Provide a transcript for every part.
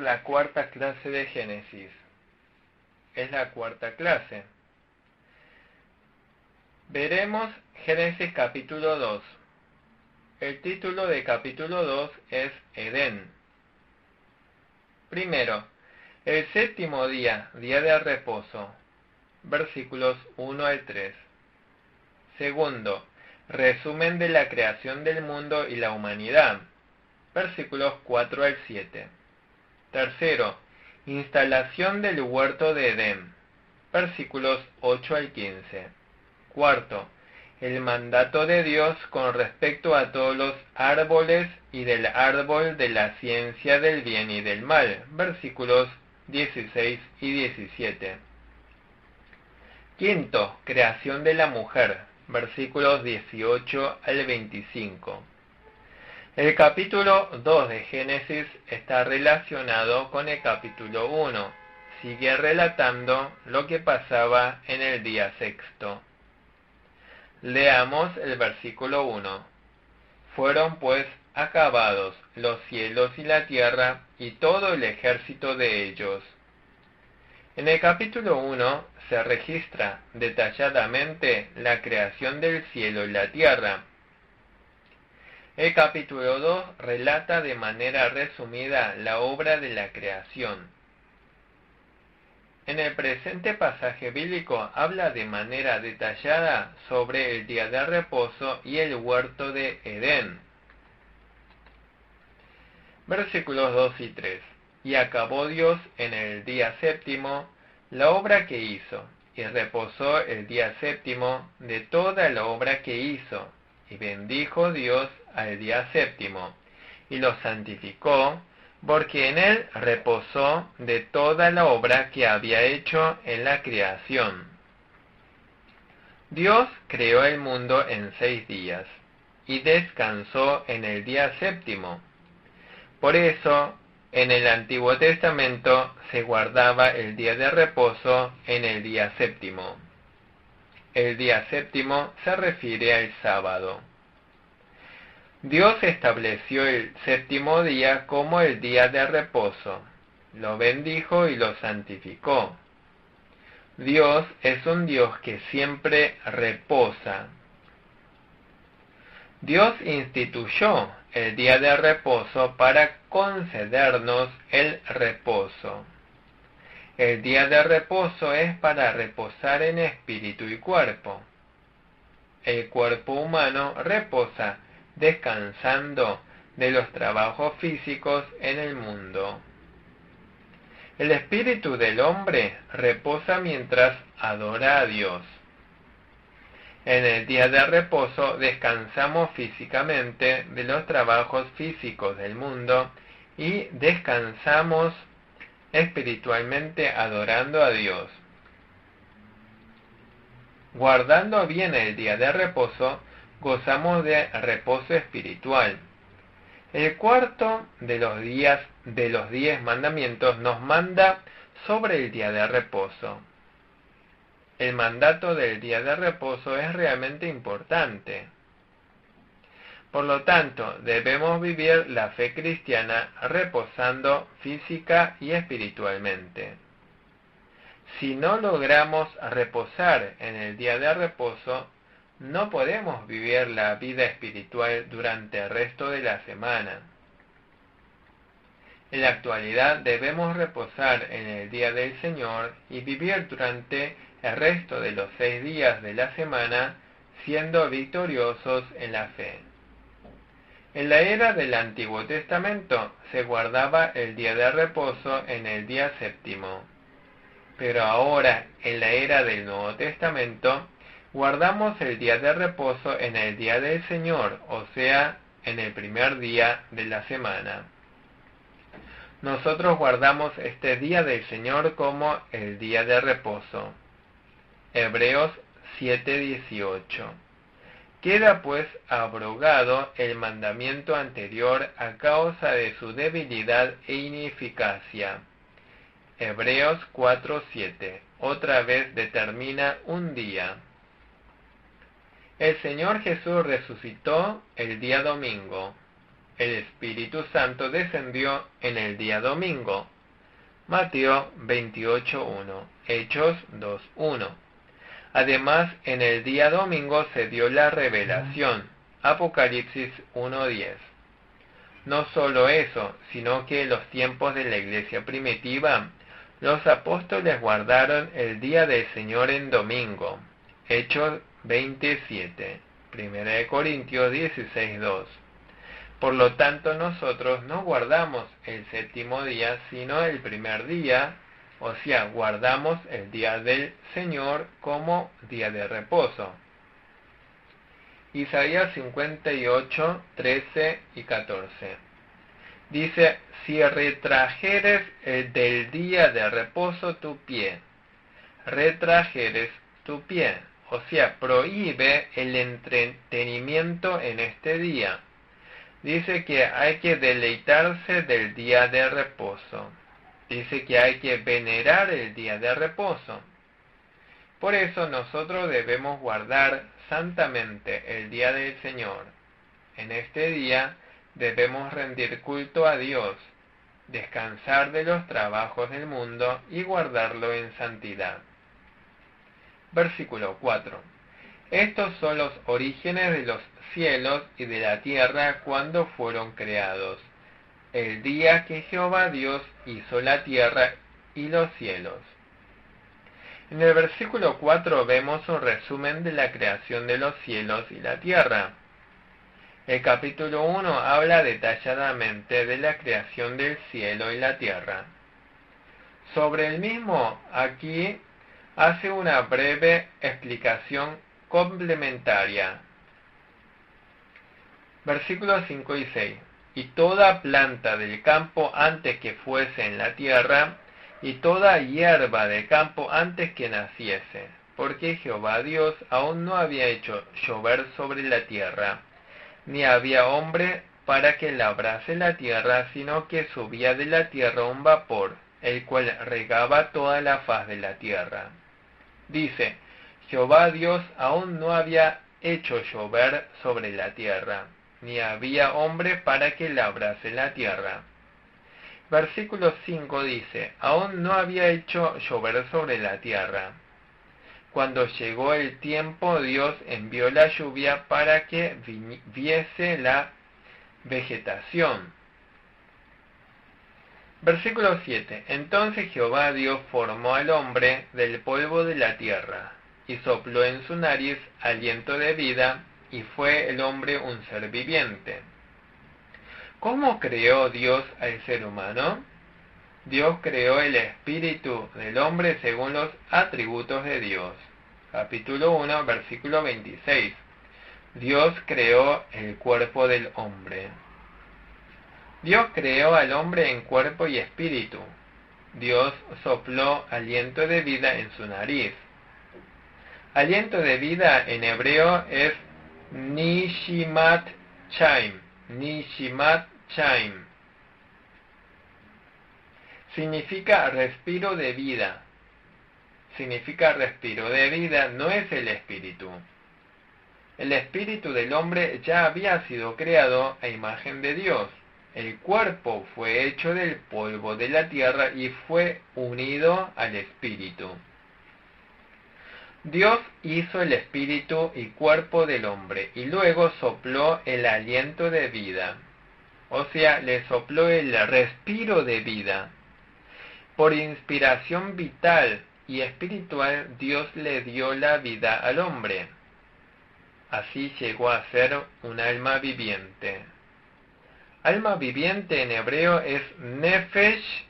la cuarta clase de Génesis. Es la cuarta clase. Veremos Génesis capítulo 2. El título de capítulo 2 es Edén. Primero, el séptimo día, día de reposo, versículos 1 al 3. Segundo, resumen de la creación del mundo y la humanidad, versículos 4 al 7. Tercero, instalación del huerto de Edén, versículos 8 al 15. Cuarto, el mandato de Dios con respecto a todos los árboles y del árbol de la ciencia del bien y del mal, versículos 16 y 17. Quinto, creación de la mujer, versículos 18 al 25. El capítulo 2 de Génesis está relacionado con el capítulo 1. Sigue relatando lo que pasaba en el día sexto. Leamos el versículo 1. Fueron pues acabados los cielos y la tierra y todo el ejército de ellos. En el capítulo 1 se registra detalladamente la creación del cielo y la tierra. El capítulo 2 relata de manera resumida la obra de la creación. En el presente pasaje bíblico habla de manera detallada sobre el día de reposo y el huerto de Edén. Versículos 2 y 3. Y acabó Dios en el día séptimo la obra que hizo, y reposó el día séptimo de toda la obra que hizo, y bendijo Dios al día séptimo, y lo santificó, porque en él reposó de toda la obra que había hecho en la creación. Dios creó el mundo en 6 días, y descansó en el día séptimo. Por eso, en el Antiguo Testamento se guardaba el día de reposo en el día séptimo. El día séptimo se refiere al sábado. Dios estableció el séptimo día como el día de reposo, lo bendijo y lo santificó. Dios es un Dios que siempre reposa. Dios instituyó el día de reposo para concedernos el reposo. El día de reposo es para reposar en espíritu y cuerpo. El cuerpo humano reposa descansando de los trabajos físicos en el mundo. El espíritu del hombre reposa mientras adora a Dios. En el día de reposo descansamos físicamente de los trabajos físicos del mundo y descansamos espiritualmente adorando a Dios. Guardando bien el día de reposo, gozamos de reposo espiritual. El cuarto de los 10 mandamientos nos manda sobre el día de reposo. El mandato del día de reposo es realmente importante. Por lo tanto, debemos vivir la fe cristiana reposando física y espiritualmente. Si no logramos reposar en el día de reposo, no podemos vivir la vida espiritual durante el resto de la semana. En la actualidad debemos reposar en el día del Señor y vivir durante el resto de los 6 días de la semana siendo victoriosos en la fe. En la era del Antiguo Testamento se guardaba el día de reposo en el día séptimo. Pero ahora, en la era del Nuevo Testamento, guardamos el día de reposo en el día del Señor, o sea, en el primer día de la semana. Nosotros guardamos este día del Señor como el día de reposo. Hebreos 7:18. Queda pues abrogado el mandamiento anterior a causa de su debilidad e ineficacia. Hebreos 4:7. Otra vez determina un día. El Señor Jesús resucitó el día domingo. El Espíritu Santo descendió en el día domingo. Mateo 28:1, Hechos 2:1. Además, en el día domingo se dio la revelación, Apocalipsis 1:10. No solo eso, sino que en los tiempos de la iglesia primitiva, los apóstoles guardaron el día del Señor en domingo, Hechos 27, 1 Corintios 16:2. Por lo tanto, nosotros no guardamos el séptimo día, sino el primer día, o sea, guardamos el día del Señor como día de reposo. Isaías 58, 13 y 14. Dice, si retrajeres del día de reposo tu pie, retrajeres tu pie, o sea, prohíbe el entretenimiento en este día. Dice que hay que deleitarse del día de reposo. Dice que hay que venerar el día de reposo. Por eso nosotros debemos guardar santamente el día del Señor. En este día debemos rendir culto a Dios, descansar de los trabajos del mundo y guardarlo en santidad. Versículo 4. Estos son los orígenes de los cielos y de la tierra cuando fueron creados, el día que Jehová Dios hizo la tierra y los cielos. En el versículo 4 vemos un resumen de la creación de los cielos y la tierra. El capítulo 1 habla detalladamente de la creación del cielo y la tierra. Sobre el mismo, aquí hace una breve explicación complementaria. Versículos 5 y 6. Y toda planta del campo antes que fuese en la tierra, y toda hierba del campo antes que naciese, porque Jehová Dios aún no había hecho llover sobre la tierra, ni había hombre para que labrase la tierra, sino que subía de la tierra un vapor, el cual regaba toda la faz de la tierra. Dice, Jehová Dios aún no había hecho llover sobre la tierra, ni había hombre para que labrase la tierra. Versículo 5 dice, aún no había hecho llover sobre la tierra. Cuando llegó el tiempo, Dios envió la lluvia para que viese la vegetación. Versículo 7. Entonces Jehová Dios formó al hombre del polvo de la tierra, y sopló en su nariz aliento de vida, y fue el hombre un ser viviente. ¿Cómo creó Dios al ser humano? Dios creó el espíritu del hombre según los atributos de Dios. Capítulo 1, versículo 26. Dios creó el cuerpo del hombre. Dios creó al hombre en cuerpo y espíritu. Dios sopló aliento de vida en su nariz. Aliento de vida en hebreo es Nishimat Chaim. Nishimat Chaim. Significa respiro de vida. Significa respiro de vida, no es el espíritu. El espíritu del hombre ya había sido creado a imagen de Dios. El cuerpo fue hecho del polvo de la tierra y fue unido al espíritu. Dios hizo el espíritu y cuerpo del hombre y luego sopló el aliento de vida. O sea, le sopló el respiro de vida. Por inspiración vital y espiritual, Dios le dio la vida al hombre. Así llegó a ser un alma viviente. Alma viviente en hebreo es Nefesh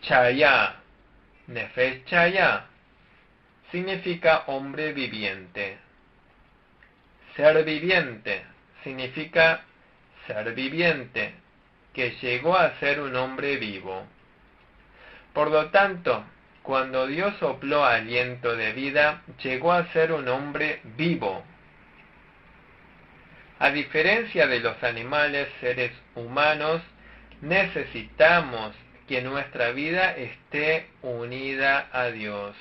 Chaya. Nefesh Chaya significa hombre viviente. Ser viviente significa ser viviente, que llegó a ser un hombre vivo. Por lo tanto, cuando Dios sopló aliento de vida, llegó a ser un hombre vivo. A diferencia de los animales, seres humanos, necesitamos que nuestra vida esté unida a Dios.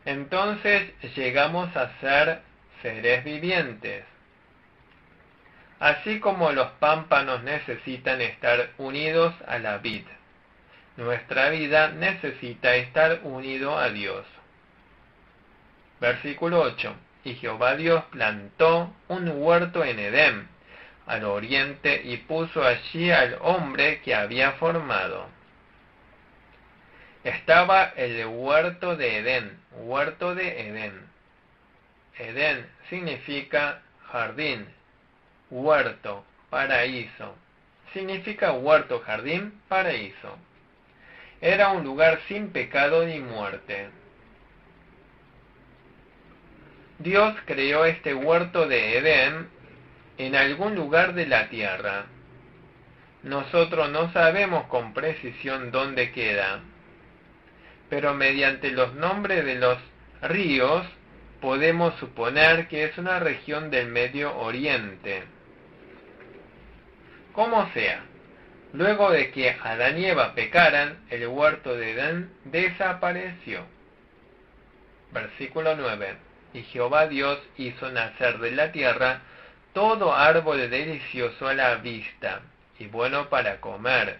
Entonces llegamos a ser seres vivientes. así como los pámpanos necesitan estar unidos a la vid. Nuestra vida necesita estar unido a Dios. Versículo 8. Y Jehová Dios plantó un huerto en Edén, al oriente, y puso allí al hombre que había formado. Estaba el huerto de Edén, huerto de Edén. Edén significa jardín, huerto, paraíso. Significa huerto, jardín, paraíso. Era un lugar sin pecado ni muerte. Dios creó este huerto de Edén en algún lugar de la tierra. Nosotros no sabemos con precisión dónde queda, pero mediante los nombres de los ríos podemos suponer que es una región del Medio Oriente. Como sea, luego de que Adán y Eva pecaran, el huerto de Edén desapareció. Versículo 9. Y Jehová Dios hizo nacer de la tierra todo árbol delicioso a la vista y bueno para comer,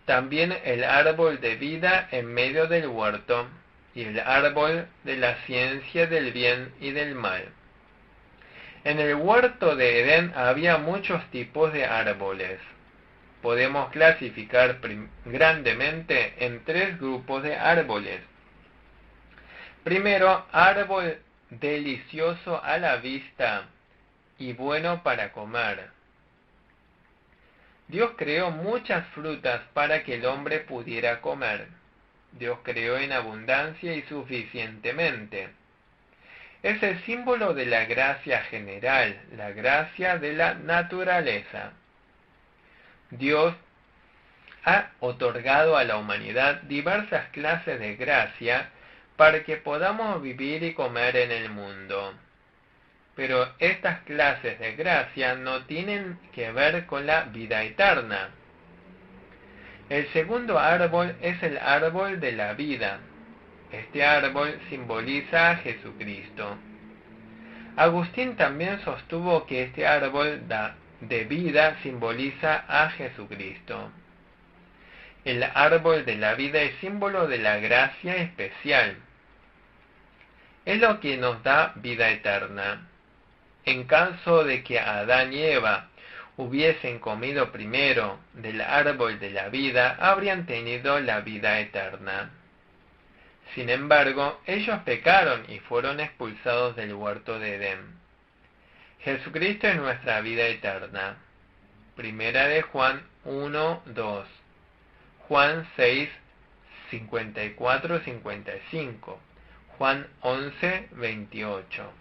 también el árbol de vida en medio del huerto, y el árbol de la ciencia del bien y del mal. En el huerto de Edén había muchos tipos de árboles. Podemos clasificar grandemente en 3 grupos de árboles. Primero, árbol delicioso a la vista y bueno para comer. Dios creó muchas frutas para que el hombre pudiera comer. Dios creó en abundancia y suficientemente. Es el símbolo de la gracia general, la gracia de la naturaleza. Dios ha otorgado a la humanidad diversas clases de gracia para que podamos vivir y comer en el mundo. Pero estas clases de gracia no tienen que ver con la vida eterna. El segundo árbol es el árbol de la vida. Este árbol simboliza a Jesucristo. Agustín también sostuvo que este árbol de vida simboliza a Jesucristo. El árbol de la vida es símbolo de la gracia especial. Es lo que nos da vida eterna. En caso de que Adán y Eva hubiesen comido primero del árbol de la vida, habrían tenido la vida eterna. Sin embargo, ellos pecaron y fueron expulsados del huerto de Edén. Jesucristo es nuestra vida eterna. Primera de Juan 1:2, Juan 6:54-55, Juan 11:28.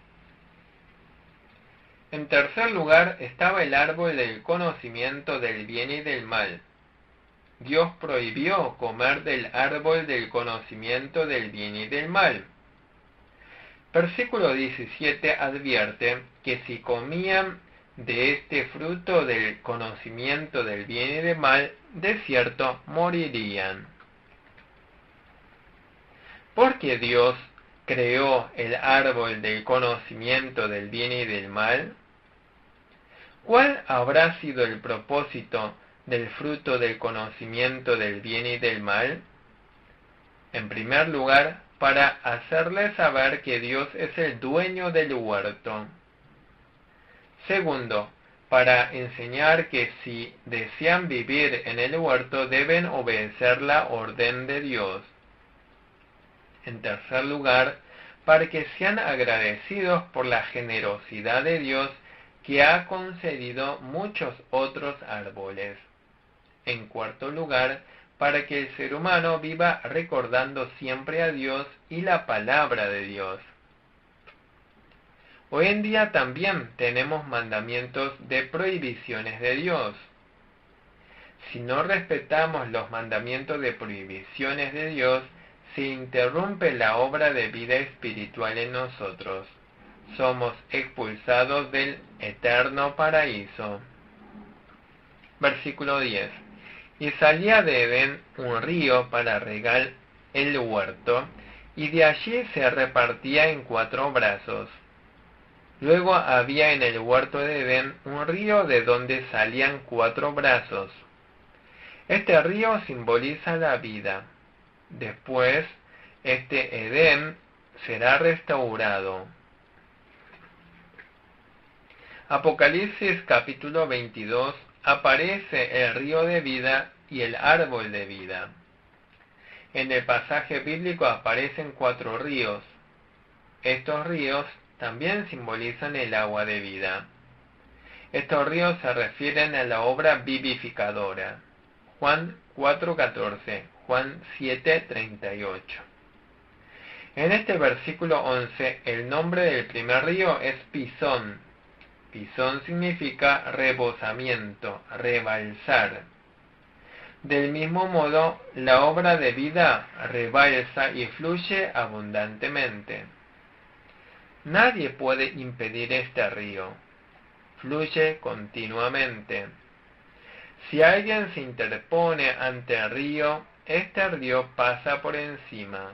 En tercer lugar estaba el árbol del conocimiento del bien y del mal. Dios prohibió comer del árbol del conocimiento del bien y del mal. Versículo 17 advierte que si comían de este fruto del conocimiento del bien y del mal, de cierto morirían. ¿Por qué Dios creó el árbol del conocimiento del bien y del mal? ¿Cuál habrá sido el propósito del fruto del conocimiento del bien y del mal? En primer lugar, para hacerles saber que Dios es el dueño del huerto. Segundo, para enseñar que si desean vivir en el huerto deben obedecer la orden de Dios. En tercer lugar, para que sean agradecidos por la generosidad de Dios que ha concedido muchos otros árboles. En cuarto lugar, para que el ser humano viva recordando siempre a Dios y la palabra de Dios. Hoy en día también tenemos mandamientos de prohibiciones de Dios. Si no respetamos los mandamientos de prohibiciones de Dios, se interrumpe la obra de vida espiritual en nosotros. Somos expulsados del eterno paraíso. Versículo 10. Y salía de Edén un río para regar el huerto, y de allí se repartía en 4 brazos. Luego había en el huerto de Edén un río de donde salían 4 brazos. Este río simboliza la vida. Después, este Edén será restaurado. Apocalipsis capítulo 22 aparece el río de vida y el árbol de vida. En el pasaje bíblico aparecen 4 ríos. Estos ríos también simbolizan el agua de vida. Estos ríos se refieren a la obra vivificadora. Juan 4:14, Juan 7:38. En este versículo 11, el nombre del primer río es Pisón. Pisón significa rebosamiento, rebalsar. Del mismo modo, la obra de vida rebalsa y fluye abundantemente. Nadie puede impedir este río. Fluye continuamente. Si alguien se interpone ante el río, este río pasa por encima.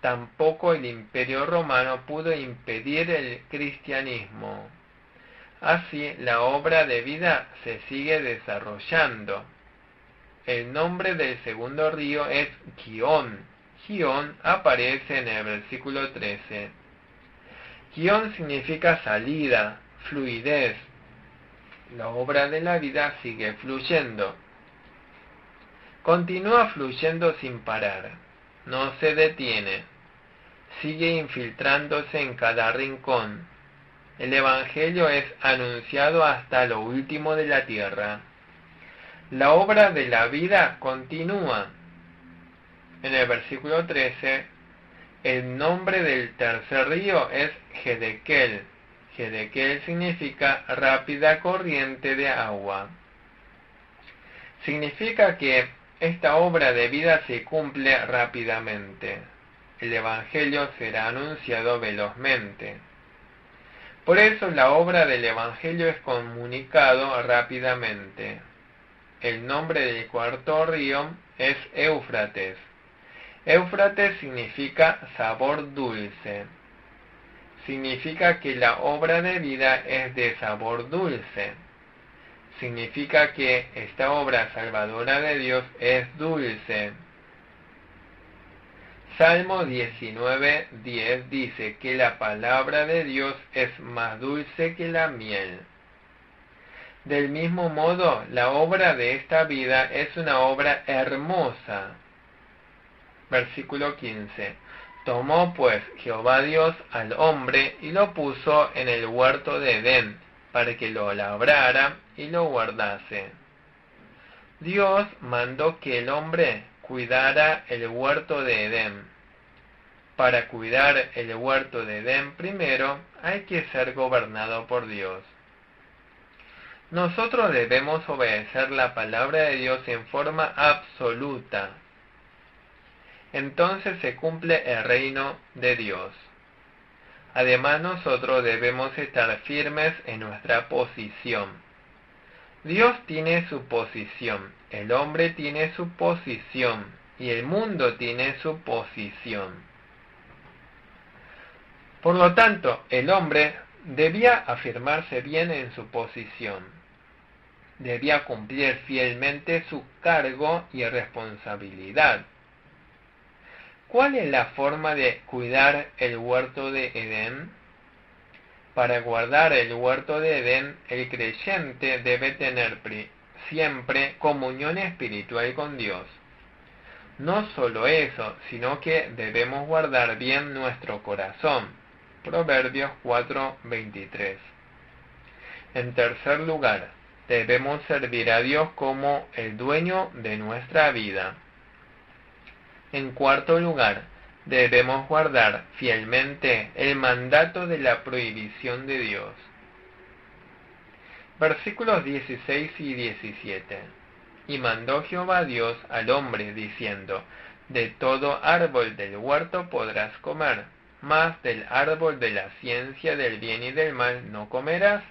Tampoco el Imperio Romano pudo impedir el cristianismo. Así, la obra de vida se sigue desarrollando. El nombre del segundo río es Gihón. Gihón aparece en el versículo 13. Gihón significa salida, fluidez. La obra de la vida sigue fluyendo. Continúa fluyendo sin parar. No se detiene. Sigue infiltrándose en cada rincón. El Evangelio es anunciado hasta lo último de la tierra. La obra de la vida continúa. En el versículo 13, el nombre del tercer río es Gedekel. Gedekel significa rápida corriente de agua. Significa que esta obra de vida se cumple rápidamente. El Evangelio será anunciado velozmente. Por eso la obra del Evangelio es comunicado rápidamente. El nombre del cuarto río es Éufrates. Éufrates significa sabor dulce. Significa que la obra de vida es de sabor dulce. Significa que esta obra salvadora de Dios es dulce. Salmo 19:10 dice que la palabra de Dios es más dulce que la miel. Del mismo modo, la obra de esta vida es una obra hermosa. Versículo 15. Tomó pues Jehová Dios al hombre y lo puso en el huerto de Edén, para que lo labrara y lo guardase. Dios mandó que el hombre cuidara el huerto de Edén. Para cuidar el huerto de Edén primero hay que ser gobernado por Dios. Nosotros debemos obedecer la palabra de Dios en forma absoluta. Entonces se cumple el reino de Dios. Además, nosotros debemos estar firmes en nuestra posición. Dios tiene su posición, el hombre tiene su posición y el mundo tiene su posición. Por lo tanto, el hombre debía afirmarse bien en su posición. Debía cumplir fielmente su cargo y responsabilidad. ¿Cuál es la forma de cuidar el huerto de Edén? Para guardar el huerto de Edén, el creyente debe tener siempre comunión espiritual con Dios. No solo eso, sino que debemos guardar bien nuestro corazón. Proverbios 4:23. En tercer lugar, debemos servir a Dios como el dueño de nuestra vida. En cuarto lugar, debemos guardar fielmente el mandato de la prohibición de Dios. Versículos 16 y 17. Y mandó Jehová Dios al hombre, diciendo: de todo árbol del huerto podrás comer, mas del árbol de la ciencia del bien y del mal no comerás,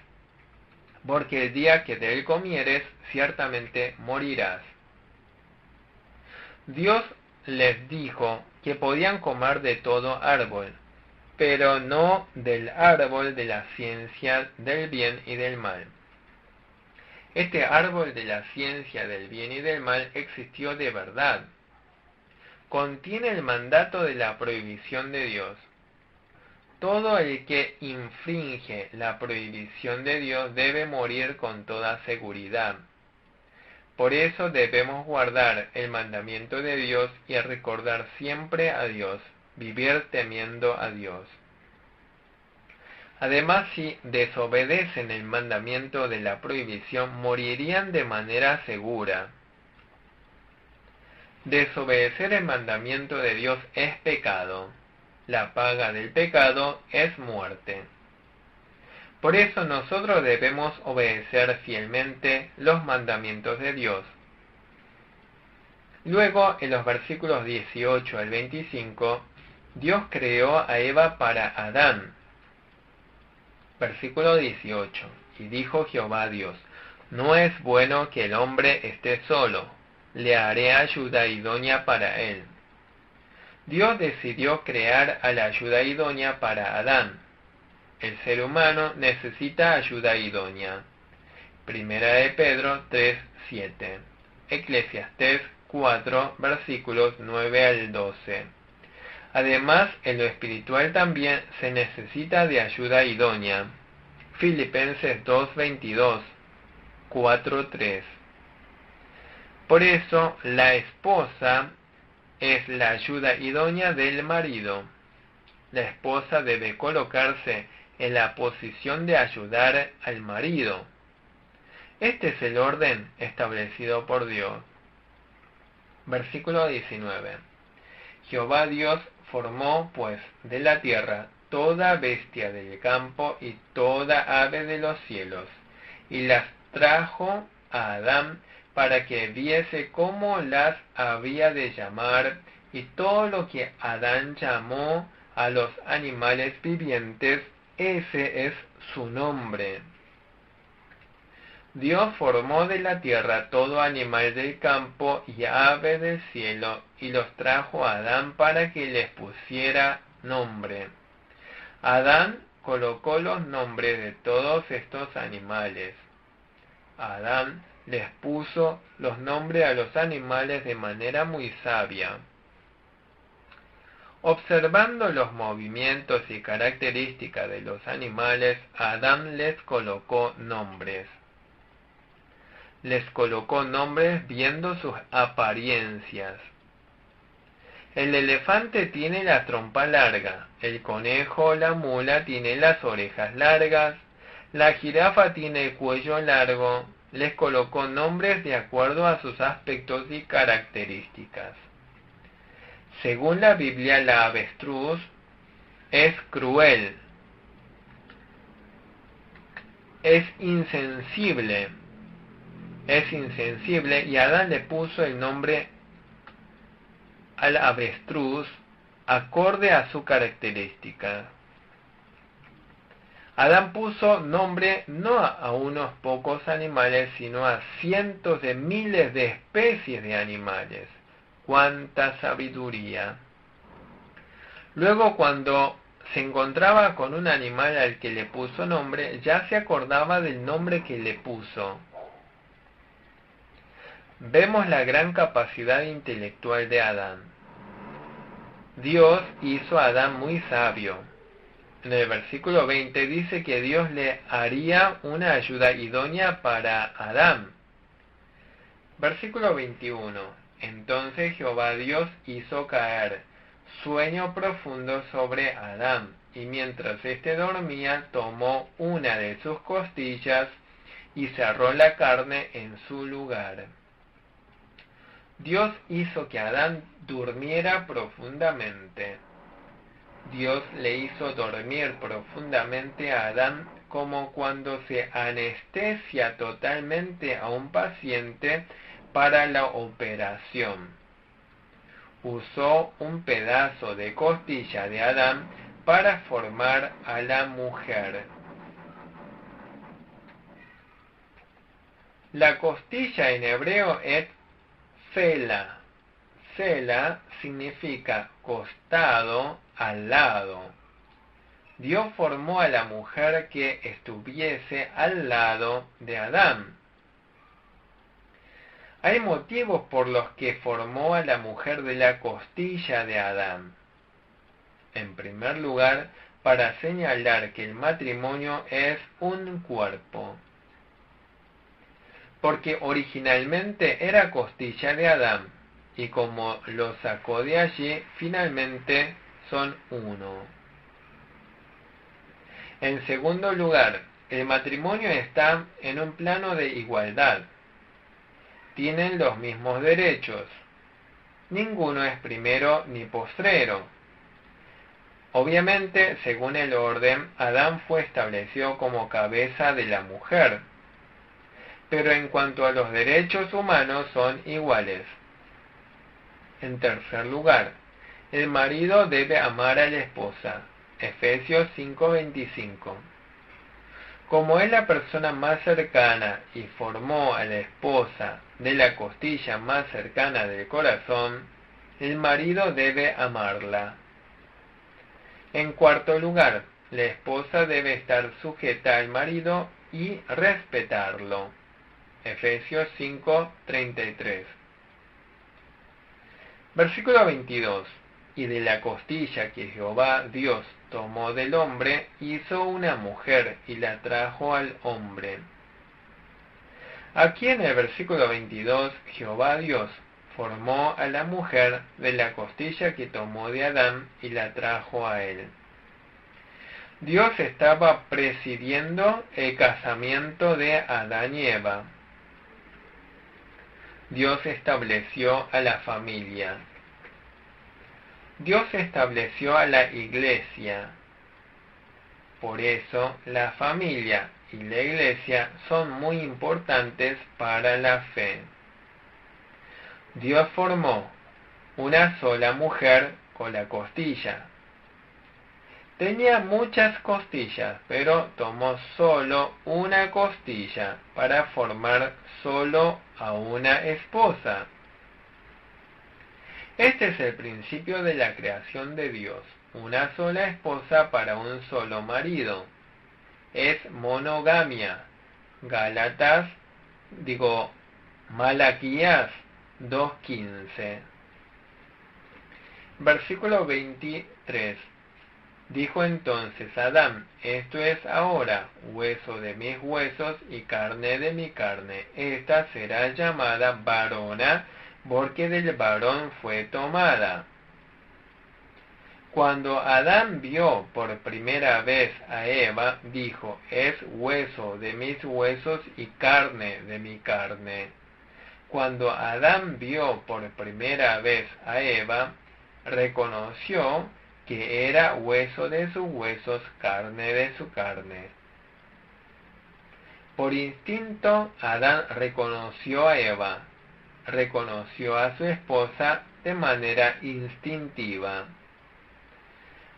porque el día que de él comieres, ciertamente morirás. Dios les dijo que podían comer de todo árbol, pero no del árbol de la ciencia del bien y del mal. Este árbol de la ciencia del bien y del mal existió de verdad. Contiene el mandato de la prohibición de Dios. Todo el que infringe la prohibición de Dios debe morir con toda seguridad. Por eso debemos guardar el mandamiento de Dios y recordar siempre a Dios, vivir temiendo a Dios. Además, si desobedecen el mandamiento de la prohibición, morirían de manera segura. Desobedecer el mandamiento de Dios es pecado. La paga del pecado es muerte. Por eso nosotros debemos obedecer fielmente los mandamientos de Dios. Luego, en los versículos 18 al 25, Dios creó a Eva para Adán. Versículo 18. Y dijo Jehová Dios: no es bueno que el hombre esté solo, le haré ayuda idónea para él. Dios decidió crear a la ayuda idónea para Adán. El ser humano necesita ayuda idónea. Primera de Pedro 3:7. Eclesiastés 4, versículos 9 al 12. Además, en lo espiritual también se necesita de ayuda idónea. Filipenses 2:22, 4:3. Por eso, la esposa es la ayuda idónea del marido. La esposa debe colocarse en la posición de ayudar al marido. Este es el orden establecido por Dios. Versículo 19. Jehová Dios formó pues de la tierra toda bestia del campo y toda ave de los cielos, y las trajo a Adán para que viese cómo las había de llamar, y todo lo que Adán llamó a los animales vivientes, ese es su nombre. Dios formó de la tierra todo animal del campo y ave del cielo, y los trajo a Adán para que les pusiera nombre. Adán colocó los nombres de todos estos animales. Adán les puso los nombres a los animales de manera muy sabia. Observando los movimientos y características de los animales, Adán les colocó nombres. Les colocó nombres viendo sus apariencias. El elefante tiene la trompa larga, el conejo o la mula tiene las orejas largas, la jirafa tiene el cuello largo. Les colocó nombres de acuerdo a sus aspectos y características. Según la Biblia, la avestruz es cruel, es insensible, y Adán le puso el nombre al avestruz acorde a su característica. Adán puso nombre no a unos pocos animales, sino a cientos de miles de especies de animales. ¡Cuánta sabiduría! Luego, cuando se encontraba con un animal al que le puso nombre, ya se acordaba del nombre que le puso. Vemos la gran capacidad intelectual de Adán. Dios hizo a Adán muy sabio. En el versículo 20 dice que Dios le haría una ayuda idónea para Adán. Versículo 21. Entonces Jehová Dios hizo caer sueño profundo sobre Adán, y mientras éste dormía, tomó una de sus costillas y cerró la carne en su lugar. Dios hizo que Adán durmiera profundamente. Dios le hizo dormir profundamente a Adán como cuando se anestesia totalmente a un paciente para la operación. Usó un pedazo de costilla de Adán para formar a la mujer. La costilla en hebreo es sela. Sela significa costado, al lado. Dios formó a la mujer que estuviese al lado de Adán. Hay motivos por los que formó a la mujer de la costilla de Adán. En primer lugar, para señalar que el matrimonio es un cuerpo. Porque originalmente era costilla de Adán, y como lo sacó de allí, finalmente son uno. En segundo lugar, el matrimonio está en un plano de igualdad. Tienen los mismos derechos. Ninguno es primero ni postrero. Obviamente, según el orden, Adán fue establecido como cabeza de la mujer. Pero en cuanto a los derechos humanos son iguales. En tercer lugar, el marido debe amar a la esposa. Efesios 5:25. Como es la persona más cercana y formó a la esposa de la costilla más cercana del corazón, el marido debe amarla. En cuarto lugar, la esposa debe estar sujeta al marido y respetarlo. Efesios 5:33. Versículo 22. Y de la costilla que Jehová Dios tomó del hombre, hizo una mujer y la trajo al hombre. Aquí en el versículo 22, Jehová Dios formó a la mujer de la costilla que tomó de Adán y la trajo a él. Dios estaba presidiendo el casamiento de Adán y Eva. Dios estableció a la familia. Dios estableció a la iglesia. Por eso la familia y la iglesia son muy importantes para la fe. Dios formó una sola mujer con la costilla. Tenía muchas costillas, pero tomó solo una costilla para formar solo a una esposa. Este es el principio de la creación de Dios, una sola esposa para un solo marido. Es monogamia. Malaquías 2:15. Versículo 23. Dijo entonces Adán, esto es ahora hueso de mis huesos y carne de mi carne. Esta será llamada varona, porque del varón fue tomada. Cuando Adán vio por primera vez a Eva, dijo, es hueso de mis huesos y carne de mi carne. Cuando Adán vio por primera vez a Eva, reconoció que era hueso de sus huesos, carne de su carne. Por instinto, Adán reconoció a Eva, reconoció a su esposa de manera instintiva.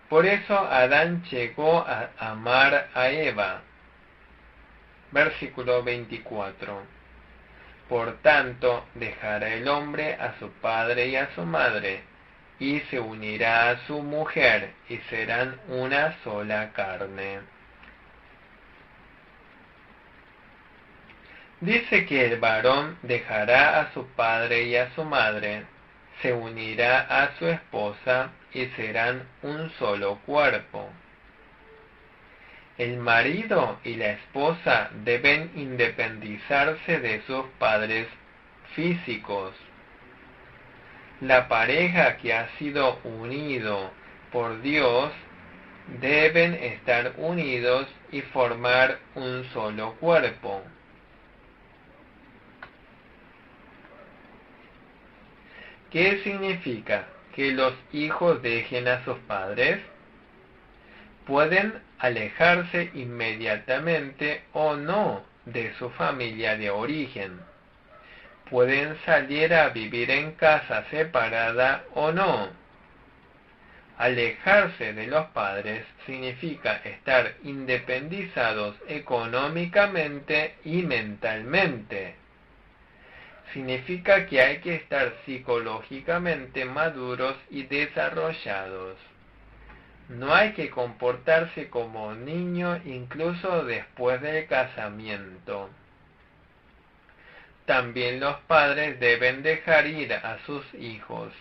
Por eso Adán llegó a amar a Eva. Versículo 24. Por tanto, dejará el hombre a su padre y a su madre, y se unirá a su mujer, y serán una sola carne. Dice que el varón dejará a su padre y a su madre, se unirá a su esposa, y serán un solo cuerpo. El marido y la esposa deben independizarse de sus padres físicos. La pareja que ha sido unido por Dios deben estar unidos y formar un solo cuerpo. ¿Qué significa? ¿Que los hijos dejen a sus padres? Pueden alejarse inmediatamente o no de su familia de origen. Pueden salir a vivir en casa separada o no. Alejarse de los padres significa estar independizados económicamente y mentalmente. Significa que hay que estar psicológicamente maduros y desarrollados. No hay que comportarse como niño incluso después del casamiento. También los padres deben dejar ir a sus hijos.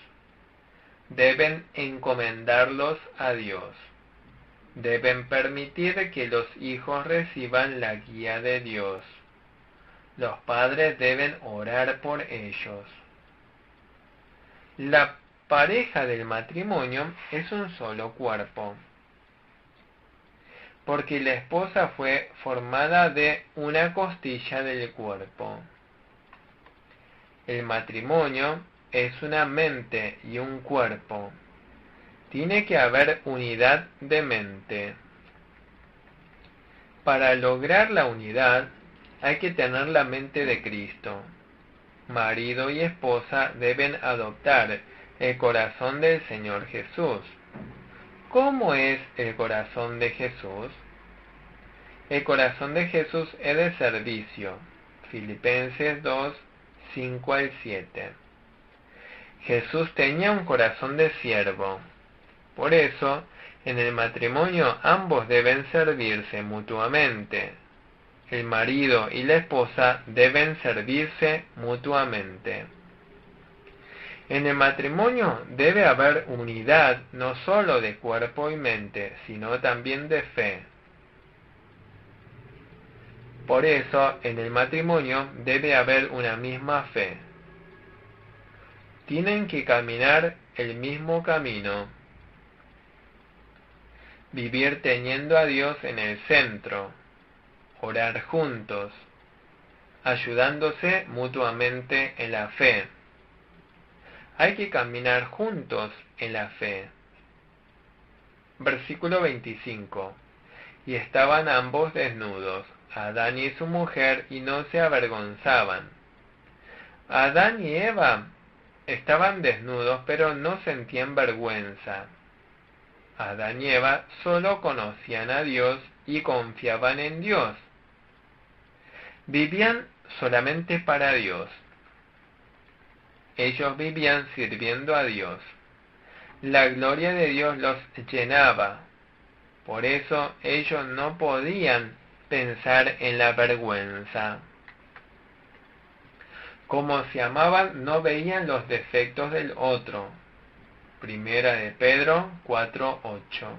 Deben encomendarlos a Dios. Deben permitir que los hijos reciban la guía de Dios. Los padres deben orar por ellos. La pareja del matrimonio es un solo cuerpo, porque la esposa fue formada de una costilla del cuerpo. El matrimonio es una mente y un cuerpo. Tiene que haber unidad de mente. Para lograr la unidad hay que tener la mente de Cristo. Marido y esposa deben adoptar el corazón del Señor Jesús. ¿Cómo es el corazón de Jesús? El corazón de Jesús es de servicio. Filipenses 2, 5 al 7. Jesús tenía un corazón de siervo. Por eso, en el matrimonio ambos deben servirse mutuamente. El marido y la esposa deben servirse mutuamente. En el matrimonio debe haber unidad no solo de cuerpo y mente, sino también de fe. Por eso, en el matrimonio debe haber una misma fe. Tienen que caminar el mismo camino. Vivir teniendo a Dios en el centro. Orar juntos, ayudándose mutuamente en la fe. Hay que caminar juntos en la fe. Versículo 25. Y estaban ambos desnudos, Adán y su mujer, y no se avergonzaban. Adán y Eva estaban desnudos, pero no sentían vergüenza. Adán y Eva solo conocían a Dios y confiaban en Dios. Vivían solamente para Dios. Ellos vivían sirviendo a Dios. La gloria de Dios los llenaba. Por eso ellos no podían pensar en la vergüenza. Como se amaban, no veían los defectos del otro. Primera de Pedro 4:8.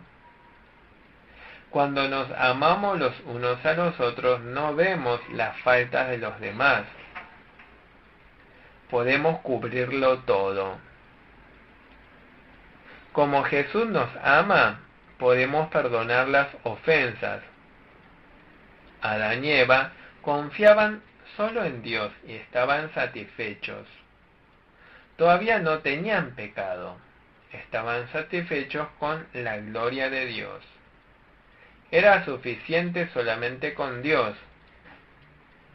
Cuando nos amamos los unos a los otros, no vemos las faltas de los demás. Podemos cubrirlo todo. Como Jesús nos ama, podemos perdonar las ofensas. Adán y Eva confiaban solo en Dios y estaban satisfechos. Todavía no tenían pecado. Estaban satisfechos con la gloria de Dios. Era suficiente solamente con Dios.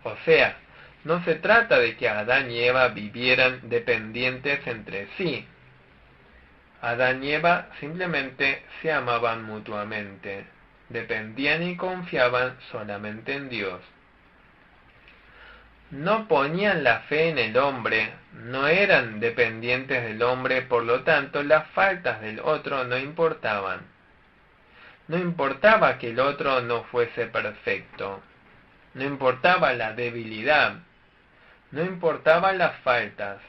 O sea, no se trata de que Adán y Eva vivieran dependientes entre sí. Adán y Eva simplemente se amaban mutuamente, dependían y confiaban solamente en Dios. No ponían la fe en el hombre, no eran dependientes del hombre, por lo tanto las faltas del otro no importaban. No importaba que el otro no fuese perfecto. No importaba la debilidad. No importaban las faltas.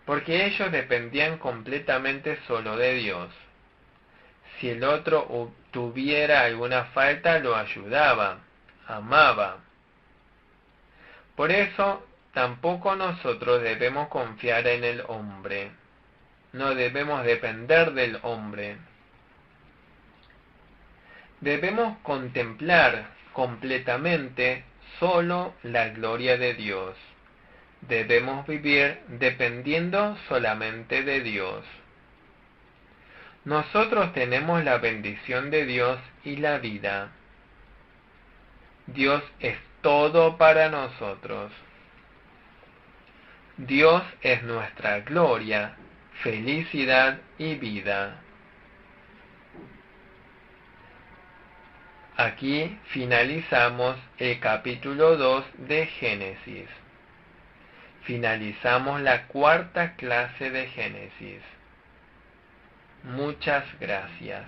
Porque ellos dependían completamente solo de Dios. Si el otro tuviera alguna falta, lo ayudaba, amaba. Por eso, tampoco nosotros debemos confiar en el hombre. No debemos depender del hombre. Debemos contemplar completamente solo la gloria de Dios. Debemos vivir dependiendo solamente de Dios. Nosotros tenemos la bendición de Dios y la vida. Dios es todo para nosotros. Dios es nuestra gloria, felicidad y vida. Aquí finalizamos el capítulo 2 de Génesis. Finalizamos la cuarta clase de Génesis. Muchas gracias.